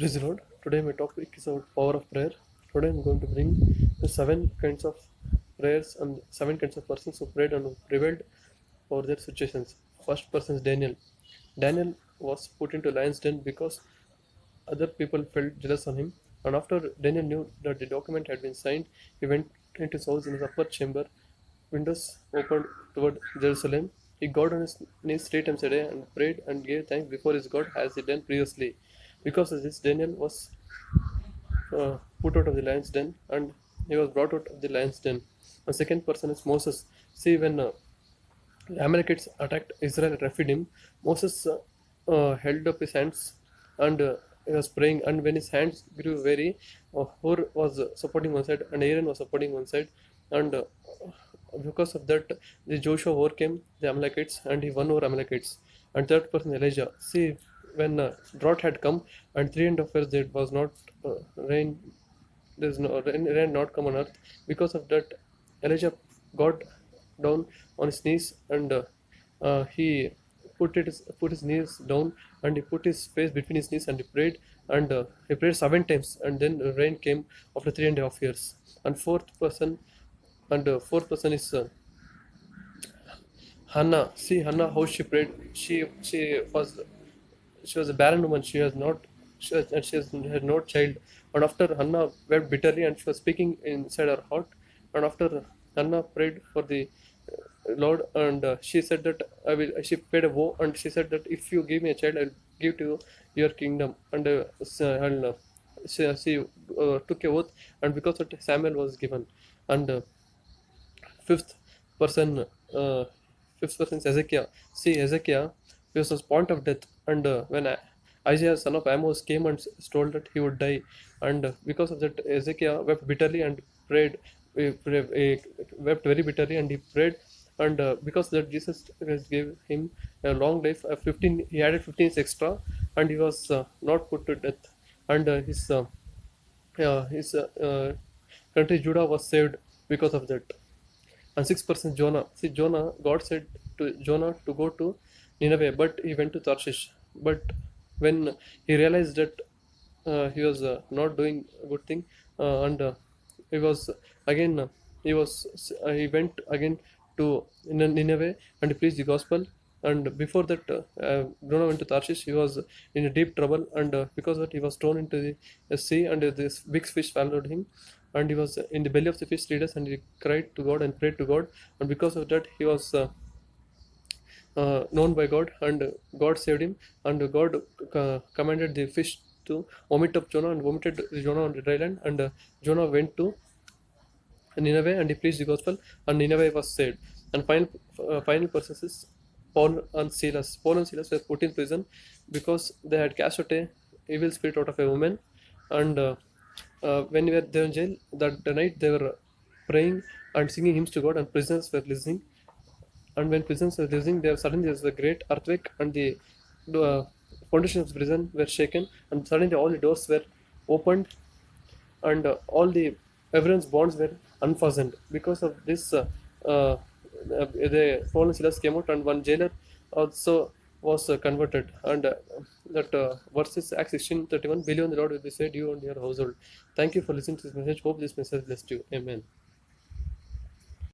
Praise the Lord. Today my topic is about power of prayer. Today I'm going to bring the seven kinds of prayers and seven kinds of persons who prayed and who prevailed over their situations. First person is Daniel. Daniel was put into lion's den because other people felt jealous on him. And after Daniel knew that the document had been signed, he went into his house in his upper chamber, windows opened toward Jerusalem. He got on his knees 3 times a day and prayed and gave thanks before his God as he done previously. Because of this, Daniel was put out of the lion's den and he was brought out of the lion's den. The second person is Moses. See, when the Amalekites attacked Israel at Rephidim, Moses held up his hands and he was praying. And when his hands grew weary, Hur was supporting one side and Aaron was supporting one side. And because of that, the Joshua overcame the Amalekites and he won over Amalekites. And third person, Elijah. See, when drought had come and 3.5 years there was not rain, there's no rain not come on earth. Because of that, Elijah got down on his knees and he put his knees down and he put his face between his knees and he prayed, and he prayed 7 times, and then rain came after 3.5 years. And fourth person is Hannah. See Hannah, how she prayed. She was a barren woman. She had no child. And after Hannah wept bitterly and she was speaking inside her heart. And after Hannah prayed for the Lord, and she said that I will. She paid a vow, and she said that if you give me a child, I'll give to you your kingdom. And she took a oath, and because of it, Samuel was given. And fifth person, uh, fifth person is Hezekiah. See, Hezekiah, he was at point of death, and when Isaiah son of Amos came and told that he would die, and because of that, Hezekiah wept bitterly and prayed. Wept very bitterly, and he prayed, and because of that, Jesus Christ gave him a long life. 15, he added 15 years extra, and he was not put to death, and his country Judah was saved because of that. And sixth person Jonah. See, Jonah, God said to Jonah to go to Nineveh, but he went to Tarshish. But when he realized that he was not doing a good thing, and he was again, he went again to Nineveh and he preached the gospel. And before that, Jonah went to Tarshish. He was in a deep trouble, and because of that, he was thrown into the sea, and this big fish swallowed him. And he was in the belly of the fish 3 days, and he cried to God and prayed to God. And because of that, he was known by God, and God saved him. And God commanded the fish to vomit up Jonah, and vomited Jonah on the dry land. And Jonah went to Nineveh and he preached the gospel, and Nineveh was saved. And final person is Paul and Silas. Paul and Silas were put in prison because they had cast out a evil spirit out of a woman. And when they were there in jail, that the night they were praying and singing hymns to God, and prisoners were listening. And when prisoners were listening, suddenly there was a great earthquake, and the foundations of the prison were shaken, and suddenly all the doors were opened, and all the everyone's bonds were unfastened. Because of this, the Paul and Silas came out, and one jailer also was converted. And that verses Acts 16:31, believe on the Lord will be saved, you and your household. Thank you for listening to this message. Hope this message blessed you. Amen.